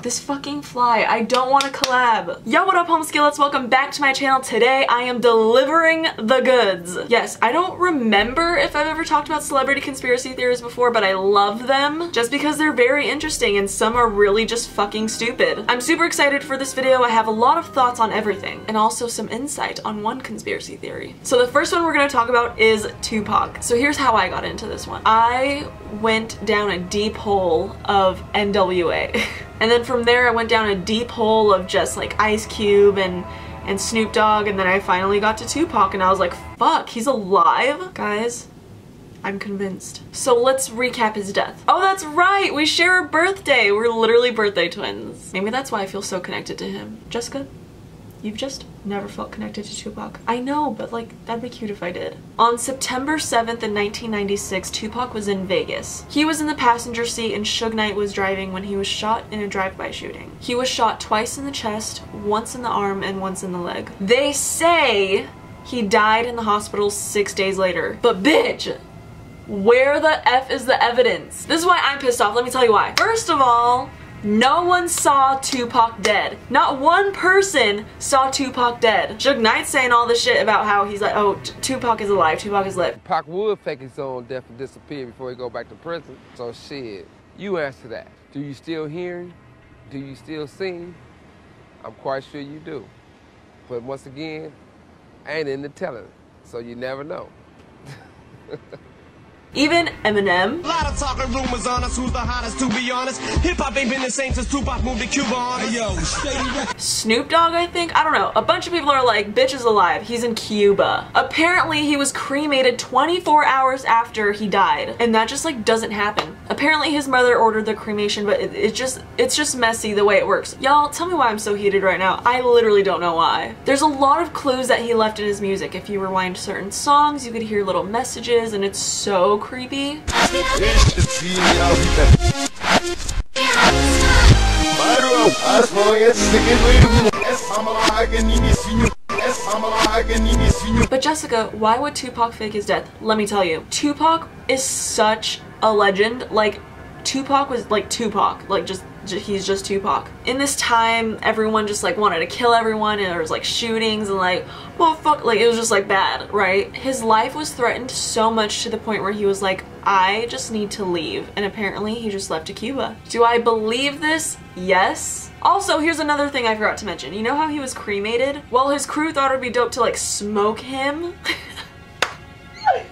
This fucking fly. I don't want to collab. Yo, what up, home skillets? Welcome back to my channel. Today, I am delivering the goods. Yes, I don't remember if I've ever talked about celebrity conspiracy theories before, but I love them just because they're very interesting and some are really just fucking stupid. I'm super excited for this video. I have a lot of thoughts on everything and also some insight on one conspiracy theory. So the first one we're going to talk about is Tupac. So here's how I got into this one. I went down a deep hole of NWA. And then from there I went down a deep hole of just like Ice Cube and Snoop Dogg, and then I finally got to Tupac and I was like, fuck, he's alive? Guys, I'm convinced. So let's recap his death. Oh, that's right, we share a birthday. We're literally birthday twins. Maybe that's why I feel so connected to him. Jessica, you've just never felt connected to Tupac. I know, but like, that'd be cute if I did. On September 7th in 1996, Tupac was in Vegas. He was in the passenger seat and Suge Knight was driving when he was shot in a drive-by shooting. He was shot twice in the chest, once in the arm, and once in the leg. They say he died in the hospital 6 days later. But bitch, where the F is the evidence? This is why I'm pissed off. Let me tell you why. First of all, no one saw Tupac dead. Not one person saw Tupac dead. Suge Knight saying all this shit about how he's like, oh, Tupac is alive, Tupac is alive. Pac would fake his own death and disappear before he go back to prison. So shit, you answer that. Do you still hearing? Do you still seeing? I'm quite sure you do. But once again, ain't in the telling, so you never know. Even Eminem. A lot of talking rumors on us, who's the hottest, to be honest. Hip-hop ain't been the same since Tupac moved to Cuba on us. Hey, yo, Snoop Dogg, I think? I don't know. A bunch of people are like, bitch is alive, he's in Cuba. Apparently he was cremated 24 hours after he died, and that just like doesn't happen. Apparently his mother ordered the cremation, but it's just messy the way it works. Y'all, tell me why I'm so heated right now. I literally don't know why. There's a lot of clues that he left in his music. If you rewind certain songs, you could hear little messages, and it's so creepy. But Jessica, why would Tupac fake his death? Let me tell you. Tupac is such a legend. Like, Tupac was like Tupac. Like, he's just Tupac. In this time, everyone just like wanted to kill everyone, and there was like shootings and like, well, fuck, like it was just like bad, right? His life was threatened so much to the point where he was like, I just need to leave, and apparently he just left to Cuba. Do I believe this? Yes. Also, here's another thing I forgot to mention. You know how he was cremated? Well, his crew thought it'd be dope to like smoke him.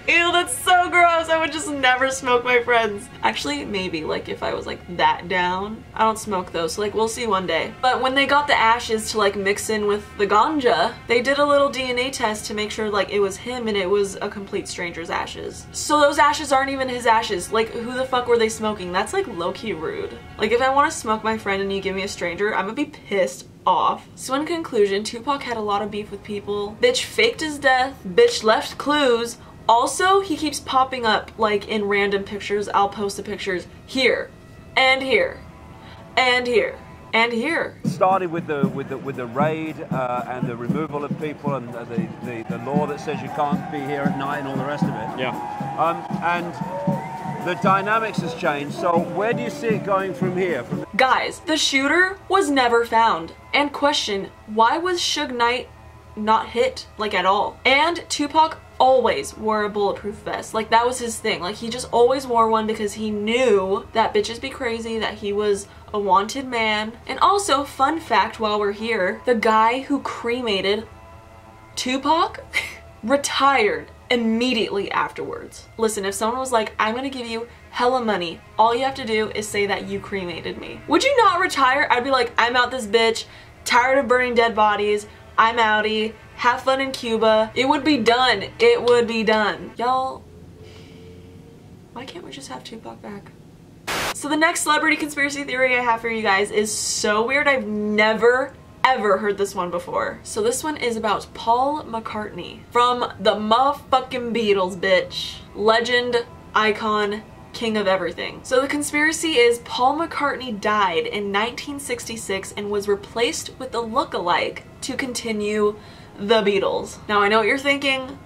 Ew, that's so gross. I would just never smoke my friends. Actually, maybe, like, if I was, like, that down. I don't smoke, though, so, like, we'll see one day. But when they got the ashes to, like, mix in with the ganja, they did a little DNA test to make sure, like, it was him and it was a complete stranger's ashes. So those ashes aren't even his ashes. Like, who the fuck were they smoking? That's, like, low-key rude. Like, if I want to smoke my friend and you give me a stranger, I'm gonna be pissed off. So in conclusion, Tupac had a lot of beef with people. Bitch faked his death. Bitch left clues. Also, he keeps popping up like in random pictures. I'll post the pictures here, and here, and here, and here. Started with the raid and the removal of people and the law that says you can't be here at night and all the rest of it. Yeah. And the dynamics has changed. So where do you see it going from here? Guys, the shooter was never found. And question, why was Suge Knight not hit like at all? And Tupac always wore a bulletproof vest. Like, that was his thing. Like, he just always wore one because he knew that bitches be crazy, that he was a wanted man. And also, fun fact while we're here, the guy who cremated Tupac retired immediately afterwards. Listen, if someone was like, I'm gonna give you hella money, all you have to do is say that you cremated me. Would you not retire? I'd be like, I'm out this bitch, tired of burning dead bodies, I'm outie, have fun in Cuba. It would be done. It would be done. Y'all, why can't we just have Tupac back? So the next celebrity conspiracy theory I have for you guys is so weird. I've never ever heard this one before. So this one is about Paul McCartney from the motherfucking Beatles, bitch. Legend, icon, king of everything. So the conspiracy is Paul McCartney died in 1966 and was replaced with a look-alike to continue the Beatles. Now I know what you're thinking.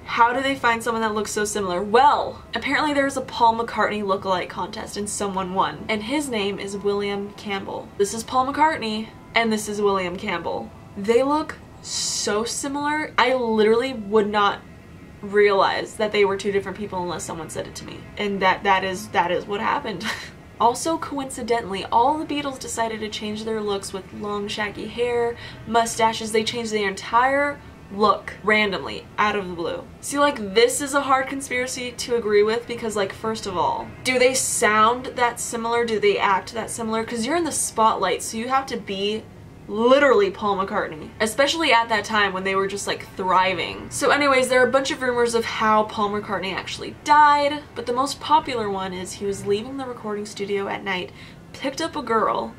How do they find someone that looks so similar? Well, apparently there's a Paul McCartney lookalike contest and someone won. And his name is William Campbell. This is Paul McCartney and this is William Campbell. They look so similar. I literally would not realize that they were two different people unless someone said it to me. And that is what happened. Also, coincidentally, all the Beatles decided to change their looks with long shaggy hair, mustaches. They changed their entire look randomly out of the blue. See, like, this is a hard conspiracy to agree with because, like, first of all, do they sound that similar? Do they act that similar? Because you're in the spotlight, so you have to be literally Paul McCartney, especially at that time when they were just like thriving. So anyways, there are a bunch of rumors of how Paul McCartney actually died, but the most popular one is he was leaving the recording studio at night, picked up a girl.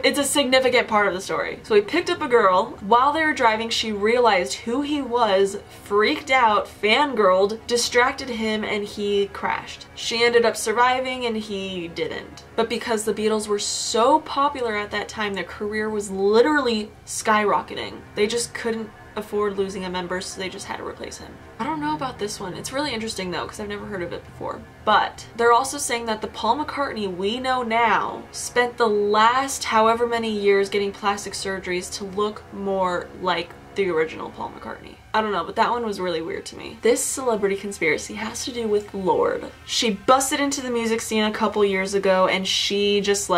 It's a significant part of the story. So he picked up a girl. While they were driving, she realized who he was, freaked out, fangirled, distracted him, and he crashed. She ended up surviving and he didn't. But because the Beatles were so popular at that time, their career was literally skyrocketing. They just couldn't afford losing a member, so they just had to replace him. I don't know about this one. It's really interesting though, because I've never heard of it before. But they're also saying that the Paul McCartney we know now spent the last however many years getting plastic surgeries to look more like the original Paul McCartney. I don't know, but that one was really weird to me. This celebrity conspiracy has to do with Lorde. She busted into the music scene a couple years ago and she just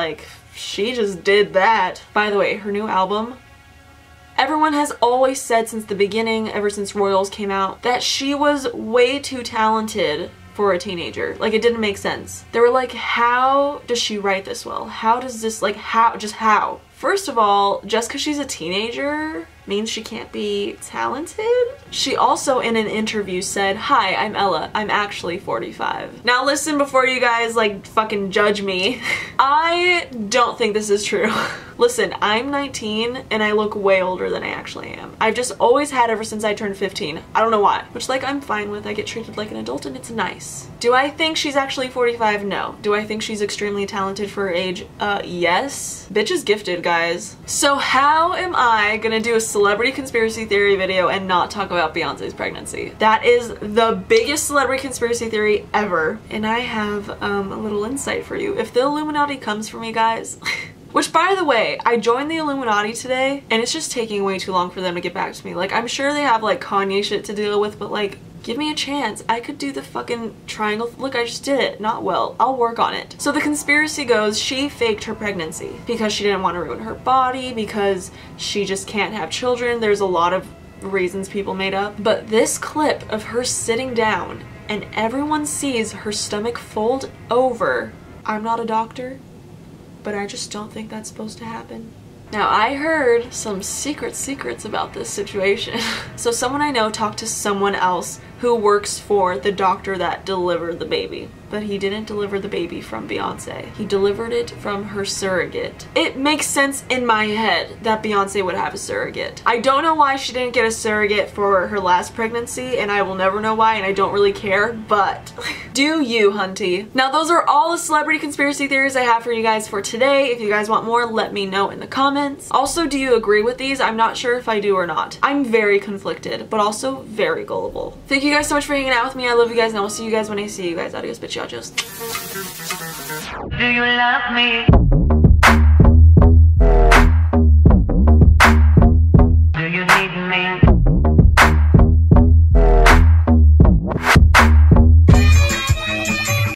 did that. By the way, her new album, everyone has always said since the beginning, ever since Royals came out, that she was way too talented for a teenager. Like, it didn't make sense. They were like, how does she write this well? How does this, like, how? First of all, just because she's a teenager means she can't be talented? She also in an interview said, "Hi, I'm Ella. I'm actually 45. Now listen before you guys like fucking judge me. I don't think this is true. Listen, I'm 19 and I look way older than I actually am. I've just always had ever since I turned 15. I don't know why. Which like I'm fine with. I get treated like an adult and it's nice. Do I think she's actually 45? No. Do I think she's extremely talented for her age? Yes. Bitch is gifted, guys. So how am I gonna do a celebrity conspiracy theory video and not talk about Beyonce's pregnancy? That is the biggest celebrity conspiracy theory ever. And I have a little insight for you. If the Illuminati comes for me, guys, which by the way, I joined the Illuminati today and it's just taking way too long for them to get back to me. Like, I'm sure they have like Kanye shit to deal with, but like, give me a chance. I could do the fucking triangle. Look, I just did it. Not well. I'll work on it. So the conspiracy goes, she faked her pregnancy because she didn't want to ruin her body, because she just can't have children. There's a lot of reasons people made up. But this clip of her sitting down and everyone sees her stomach fold over. I'm not a doctor, but I just don't think that's supposed to happen. Now, I heard some secrets about this situation. So someone I know talked to someone else who works for the doctor that delivered the baby. But he didn't deliver the baby from Beyonce. He delivered it from her surrogate. It makes sense in my head that Beyonce would have a surrogate. I don't know why she didn't get a surrogate for her last pregnancy, and I will never know why, and I don't really care, but do you, hunty. Now, those are all the celebrity conspiracy theories I have for you guys for today. If you guys want more, let me know in the comments. Also, do you agree with these? I'm not sure if I do or not. I'm very conflicted, but also very gullible. Thank you guys so much for hanging out with me. I love you guys, and I will see you guys when I see you guys. Adios, bitch, y'all just. Do you love me?